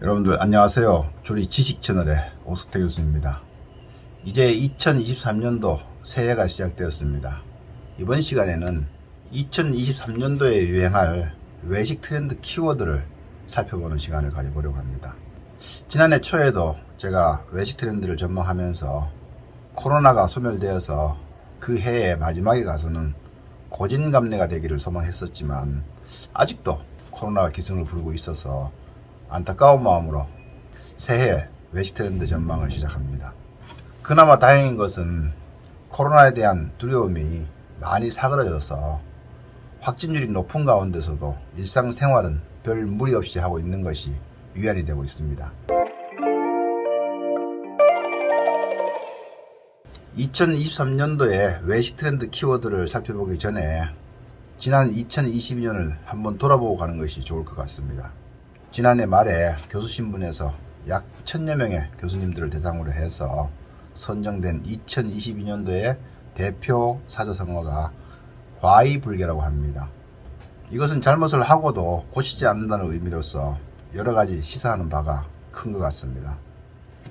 여러분들 안녕하세요. 조리 지식 채널의 오석태 교수입니다. 이제 2023년도 새해가 시작되었습니다. 이번 시간에는 2023년도에 유행할 외식 트렌드 키워드를 살펴보는 시간을 가져보려고 합니다. 지난해 초에도 제가 외식 트렌드를 전망하면서 코로나가 소멸되어서 그 해의 마지막에 가서는 고진감래가 되기를 소망했었지만 아직도 코로나가 기승을 부르고 있어서 안타까운 마음으로 새해 외식 트렌드 전망을 시작합니다. 그나마 다행인 것은 코로나에 대한 두려움이 많이 사그라져서 확진율이 높은 가운데서도 일상생활은 별 무리 없이 하고 있는 것이 위안이 되고 있습니다. 2023년도에 외식 트렌드 키워드를 살펴보기 전에 지난 2022년을 한번 돌아보고 가는 것이 좋을 것 같습니다. 지난해 말에 교수신문에서 약 1000여 명의 교수님들을 대상으로 해서 선정된 2022년도의 대표 사자성어가 과의불개라고 합니다. 이것은 잘못을 하고도 고치지 않는다는 의미로서 여러가지 시사하는 바가 큰 것 같습니다.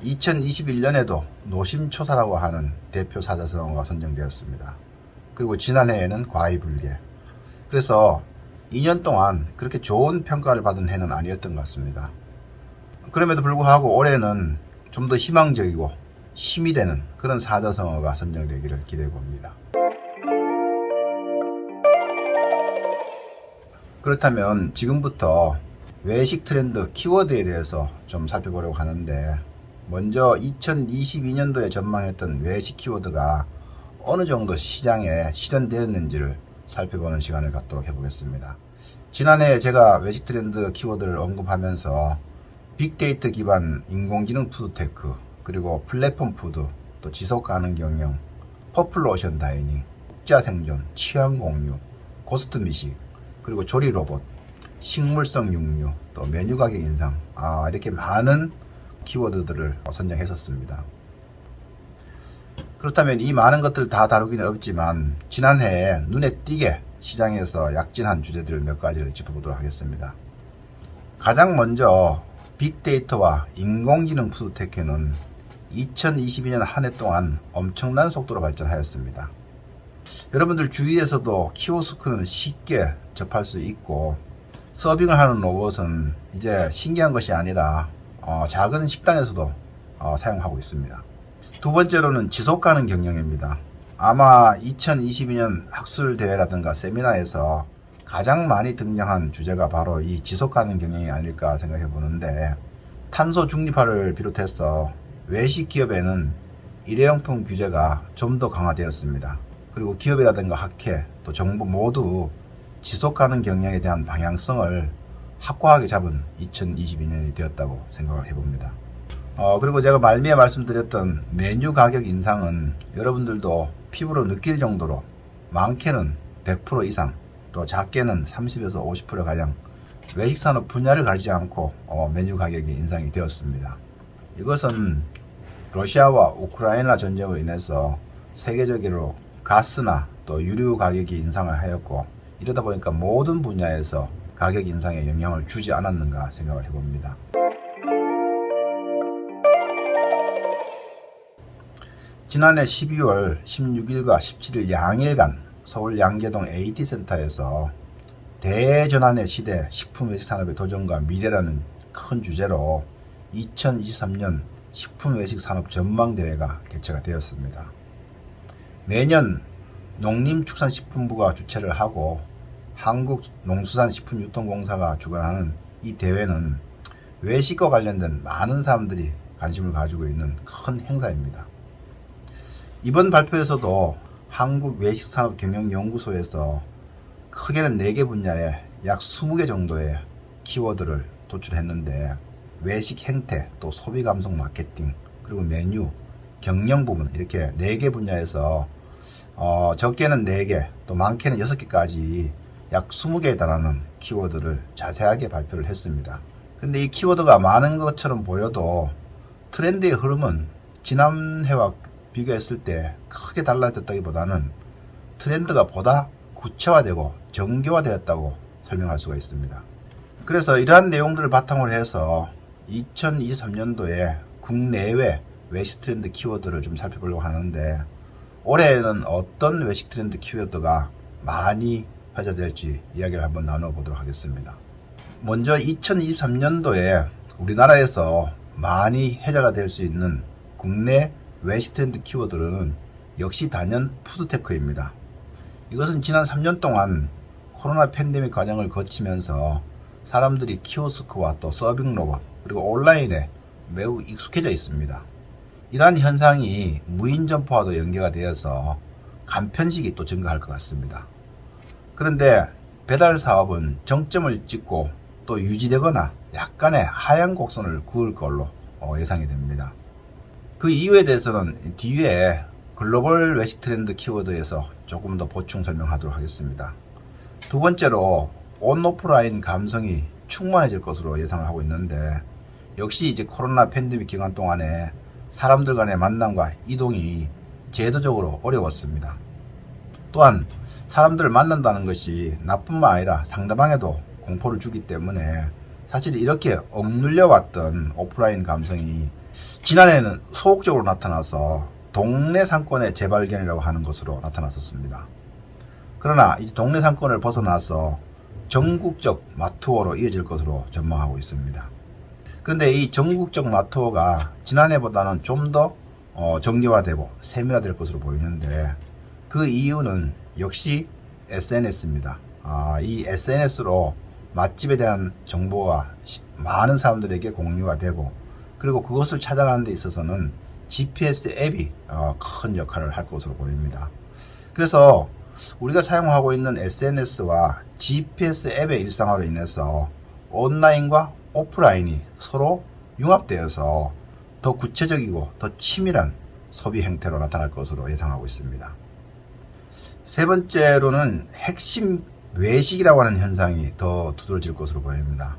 2021년에도 노심초사라고 하는 대표 사자성어가 선정되었습니다. 그리고 지난해에는 과의불개. 그래서 2년 동안 그렇게 좋은 평가를 받은 해는 아니었던 것 같습니다. 그럼에도 불구하고 올해는 좀 더 희망적이고 힘이 되는 그런 사자성어가 선정되기를 기대해 봅니다. 그렇다면 지금부터 외식 트렌드 키워드에 대해서 좀 살펴보려고 하는데, 먼저 2022년도에 전망했던 외식 키워드가 어느 정도 시장에 실현되었는지를 살펴보는 시간을 갖도록 해보겠습니다. 지난해 제가 외식 트렌드 키워드를 언급하면서 빅데이터 기반 인공지능 푸드테크, 그리고 플랫폼 푸드, 또 지속가능 경영, 퍼플 오션 다이닝, 국자 생존, 취향 공유, 고스트 미식, 그리고 조리 로봇, 식물성 육류, 또 메뉴 가격 인상, 이렇게 많은 키워드들을 선정했었습니다. 그렇다면 이 많은 것들을 다 다루기는 어렵지만 지난해에 눈에 띄게 시장에서 약진한 주제들 몇 가지를 짚어보도록 하겠습니다. 가장 먼저 빅데이터와 인공지능 푸드테크는 2022년 한 해 동안 엄청난 속도로 발전하였습니다. 여러분들 주위에서도 키오스크는 쉽게 접할 수 있고, 서빙을 하는 로봇은 이제 신기한 것이 아니라 작은 식당에서도 사용하고 있습니다. 두 번째로는 지속가능 경영입니다. 아마 2022년 학술대회라든가 세미나에서 가장 많이 등장한 주제가 바로 이 지속가능 경영이 아닐까 생각해 보는데, 탄소 중립화를 비롯해서 외식 기업에는 일회용품 규제가 좀 더 강화되었습니다. 그리고 기업이라든가 학회, 또 정부 모두 지속가능 경영에 대한 방향성을 확고하게 잡은 2022년이 되었다고 생각을 해봅니다. 그리고 제가 말미에 말씀드렸던 메뉴 가격 인상은 여러분들도 피부로 느낄 정도로 많게는 100% 이상, 또 작게는 30에서 50%가량 외식산업 분야를 가리지 않고 메뉴 가격이 인상이 되었습니다. 이것은 러시아와 우크라이나 전쟁으로 인해서 세계적으로 가스나 또 유류 가격이 인상을 하였고, 이러다 보니까 모든 분야에서 가격 인상에 영향을 주지 않았는가 생각을 해봅니다. 지난해 12월 16일과 17일 양일간 서울 양재동 AT센터에서 대전환의 시대 식품 외식 산업의 도전과 미래라는 큰 주제로 2023년 식품 외식 산업 전망대회가 개최가 되었습니다. 매년 농림축산식품부가 주최를 하고 한국농수산식품유통공사가 주관하는 이 대회는 외식과 관련된 많은 사람들이 관심을 가지고 있는 큰 행사입니다. 이번 발표에서도 한국외식산업경영연구소에서 크게는 4개 분야에 약 20개 정도의 키워드를 도출했는데, 외식 행태, 또 소비 감성 마케팅, 그리고 메뉴, 경영 부분, 이렇게 4개 분야에서 적게는 4개, 또 많게는 6개까지 약 20개에 달하는 키워드를 자세하게 발표를 했습니다. 근데 이 키워드가 많은 것처럼 보여도 트렌드의 흐름은 지난해와 비교했을 때 크게 달라졌다기보다는 트렌드가 보다 구체화되고 정교화되었다고 설명할 수가 있습니다. 그래서 이러한 내용들을 바탕으로 해서 2023년도에 국내외 외식 트렌드 키워드를 좀 살펴보려고 하는데, 올해는 어떤 외식 트렌드 키워드가 많이 회자될지 이야기를 한번 나눠보도록 하겠습니다. 먼저 2023년도에 우리나라에서 많이 회자가 될 수 있는 국내 외식 트렌드 키워드는 역시 단연 푸드테크입니다. 이것은 지난 3년 동안 코로나 팬데믹 과정을 거치면서 사람들이 키오스크와 또 서빙 로봇 그리고 온라인에 매우 익숙해져 있습니다. 이러한 현상이 무인 점포와도 연계가 되어서 간편식이 또 증가할 것 같습니다. 그런데 배달 사업은 정점을 찍고 또 유지되거나 약간의 하향 곡선을 그을 걸로 예상이 됩니다. 그 이유에 대해서는 뒤에 글로벌 외식 트렌드 키워드에서 조금 더 보충 설명하도록 하겠습니다. 두 번째로 온오프라인 감성이 충만해질 것으로 예상을 하고 있는데, 역시 이제 코로나 팬데믹 기간 동안에 사람들 간의 만남과 이동이 제도적으로 어려웠습니다. 또한 사람들을 만난다는 것이 나뿐만 아니라 상대방에도 공포를 주기 때문에 사실 이렇게 억눌려 왔던 오프라인 감성이 지난해에는 소극적으로 나타나서 동네 상권의 재발견이라고 하는 것으로 나타났었습니다. 그러나 이제 동네 상권을 벗어나서 전국적 마트워로 이어질 것으로 전망하고 있습니다. 그런데 이 전국적 마트워가 지난해보다는 좀 더 정교화되고 세밀화될 것으로 보이는데, 그 이유는 역시 SNS입니다. 이 SNS로 맛집에 대한 정보가 많은 사람들에게 공유가 되고, 그리고 그것을 찾아가는 데 있어서는 GPS 앱이 큰 역할을 할 것으로 보입니다. 그래서 우리가 사용하고 있는 SNS와 GPS 앱의 일상화로 인해서 온라인과 오프라인이 서로 융합되어서 더 구체적이고 더 치밀한 소비 행태로 나타날 것으로 예상하고 있습니다. 세 번째로는 핵심 외식이라고 하는 현상이 더 두드러질 것으로 보입니다.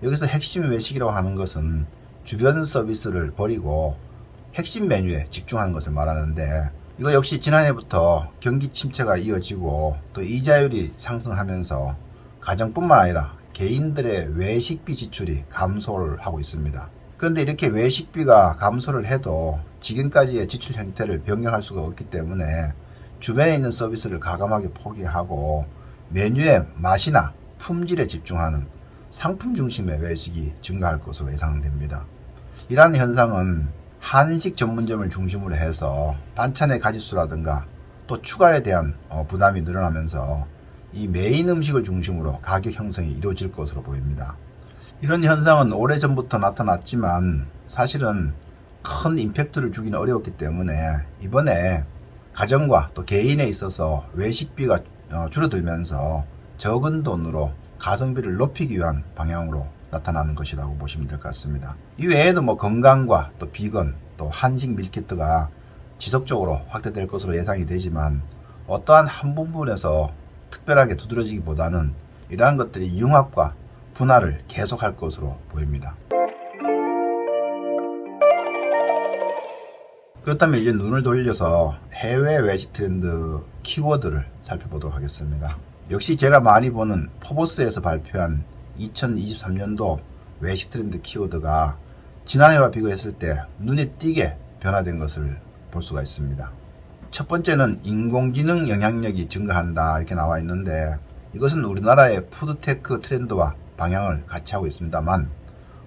여기서 핵심 외식이라고 하는 것은 주변 서비스를 버리고 핵심 메뉴에 집중하는 것을 말하는데, 이거 역시 지난해부터 경기 침체가 이어지고 또 이자율이 상승하면서 가정뿐만 아니라 개인들의 외식비 지출이 감소를 하고 있습니다. 그런데 이렇게 외식비가 감소를 해도 지금까지의 지출 형태를 변경할 수가 없기 때문에 주변에 있는 서비스를 과감하게 포기하고 메뉴의 맛이나 품질에 집중하는 상품 중심의 외식이 증가할 것으로 예상됩니다. 이러한 현상은 한식 전문점을 중심으로 해서 반찬의 가짓수라든가 또 추가에 대한 부담이 늘어나면서 이 메인 음식을 중심으로 가격 형성이 이루어질 것으로 보입니다. 이런 현상은 오래전부터 나타났지만 사실은 큰 임팩트를 주기는 어려웠기 때문에 이번에 가정과 또 개인에 있어서 외식비가 줄어들면서 적은 돈으로 가성비를 높이기 위한 방향으로 나타나는 것이라고 보시면 될 것 같습니다. 이 외에도 건강과 또 비건 또 한식 밀키트가 지속적으로 확대될 것으로 예상이 되지만, 어떠한 한 부분에서 특별하게 두드러지기보다는 이러한 것들이 융합과 분할을 계속할 것으로 보입니다. 그렇다면 이제 눈을 돌려서 해외 외식 트렌드 키워드를 살펴보도록 하겠습니다. 역시 제가 많이 보는 포브스에서 발표한 2023년도 외식 트렌드 키워드가 지난해와 비교했을 때 눈에 띄게 변화된 것을 볼 수가 있습니다. 첫 번째는 인공지능 영향력이 증가한다 이렇게 나와 있는데, 이것은 우리나라의 푸드테크 트렌드와 방향을 같이 하고 있습니다만,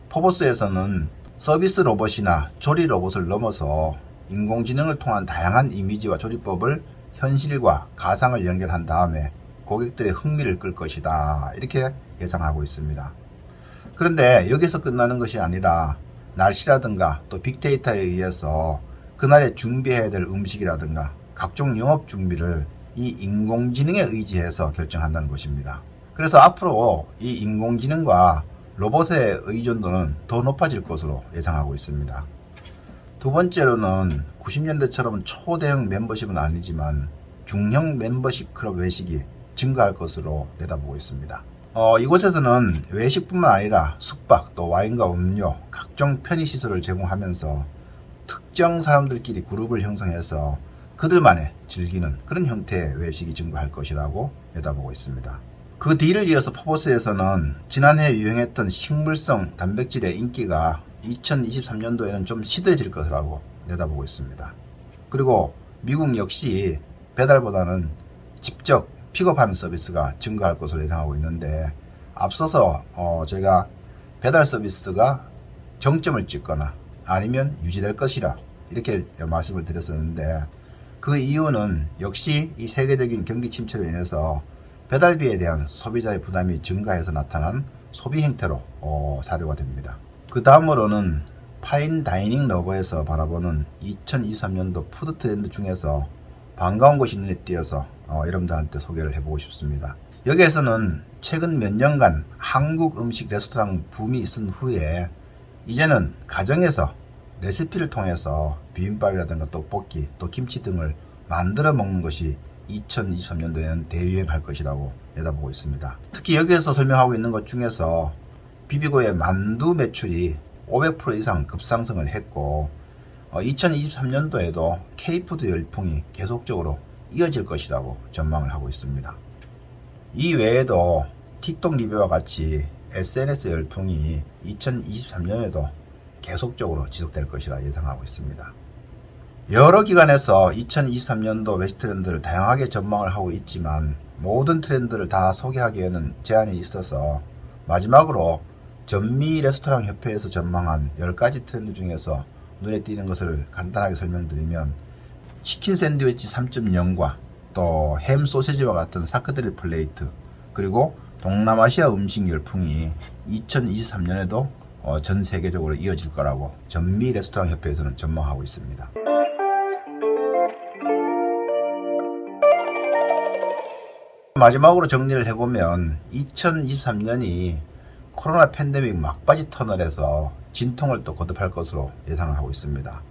포브스에서는 서비스 로봇이나 조리 로봇을 넘어서 인공지능을 통한 다양한 이미지와 조리법을 현실과 가상을 연결한 다음에 고객들의 흥미를 끌 것이다 이렇게 예상하고 있습니다. 그런데 여기서 끝나는 것이 아니라 날씨라든가 또 빅데이터에 의해서 그날에 준비해야 될 음식이라든가 각종 영업 준비를 이 인공지능에 의지해서 결정한다는 것입니다. 그래서 앞으로 이 인공지능과 로봇의 의존도는 더 높아질 것으로 예상하고 있습니다. 두 번째로는 90년대처럼 초대형 멤버십은 아니지만 중형 멤버십 클럽 외식이 증가할 것으로 내다보고 있습니다. 이곳에서는 외식뿐만 아니라 숙박, 또 와인과 음료, 각종 편의시설을 제공하면서 특정 사람들끼리 그룹을 형성해서 그들만의 즐기는 그런 형태의 외식이 증가할 것이라고 내다보고 있습니다. 그 뒤를 이어서 포브스에서는 지난해 유행했던 식물성 단백질의 인기가 2023년도에는 좀 시들해질 것이라고 내다보고 있습니다. 그리고 미국 역시 배달보다는 직접 픽업하는 서비스가 증가할 것으로 예상하고 있는데, 앞서서 제가 배달 서비스가 정점을 찍거나 아니면 유지될 것이라 이렇게 말씀을 드렸었는데, 그 이유는 역시 이 세계적인 경기 침체로 인해서 배달비에 대한 소비자의 부담이 증가해서 나타난 소비 행태로 사료가 됩니다. 그 다음으로는 파인 다이닝 러버에서 바라보는 2023년도 푸드 트렌드 중에서 반가운 것이 눈에 띄어서 여러분들한테 소개를 해보고 싶습니다. 여기에서는 최근 몇 년간 한국 음식 레스토랑 붐이 있은 후에 이제는 가정에서 레시피를 통해서 비빔밥이라든가 떡볶이, 또 김치 등을 만들어 먹는 것이 2023년도에는 대유행할 것이라고 내다보고 있습니다. 특히 여기에서 설명하고 있는 것 중에서 비비고의 만두 매출이 500% 이상 급상승을 했고, 2023년도에도 K푸드 열풍이 계속적으로 이어질 것이라고 전망을 하고 있습니다. 이 외에도 틱톡 리뷰와 같이 SNS 열풍이 2023년에도 계속적으로 지속될 것이라 예상하고 있습니다. 여러 기관에서 2023년도 외식 트렌드를 다양하게 전망을 하고 있지만, 모든 트렌드를 다 소개하기에는 제한이 있어서 마지막으로 전미 레스토랑 협회에서 전망한 10가지 트렌드 중에서 눈에 띄는 것을 간단하게 설명드리면, 치킨 샌드위치 3.0과 또 햄 소세지와 같은 사크드릴 플레이트, 그리고 동남아시아 음식 열풍이 2023년에도 전 세계적으로 이어질 거라고 전미 레스토랑 협회에서는 전망하고 있습니다. 마지막으로 정리를 해보면 2023년이 코로나 팬데믹 막바지 터널에서 진통을 또 거듭할 것으로 예상을 하고 있습니다.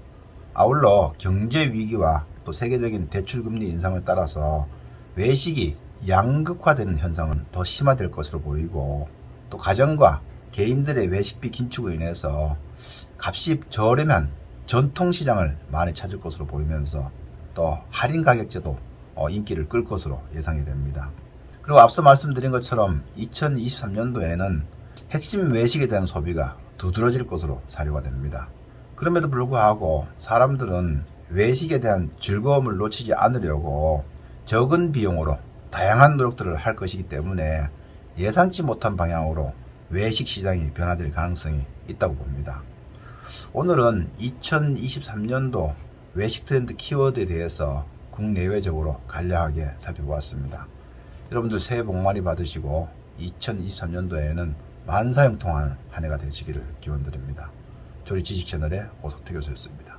아울러 경제 위기와 또 세계적인 대출금리 인상을 따라서 외식이 양극화되는 현상은 더 심화될 것으로 보이고, 또 가정과 개인들의 외식비 긴축으로 인해서 값이 저렴한 전통시장을 많이 찾을 것으로 보이면서 또 할인 가격제도 인기를 끌 것으로 예상이 됩니다. 그리고 앞서 말씀드린 것처럼 2023년도에는 핵심 외식에 대한 소비가 두드러질 것으로 사료가 됩니다. 그럼에도 불구하고 사람들은 외식에 대한 즐거움을 놓치지 않으려고 적은 비용으로 다양한 노력들을 할 것이기 때문에 예상치 못한 방향으로 외식 시장이 변화될 가능성이 있다고 봅니다. 오늘은 2023년도 외식 트렌드 키워드에 대해서 국내외적으로 간략하게 살펴보았습니다. 여러분들 새해 복 많이 받으시고 2023년도에는 만사형통하는 한 해가 되시기를 기원드립니다. 조리 지식 채널의 오석태 교수였습니다.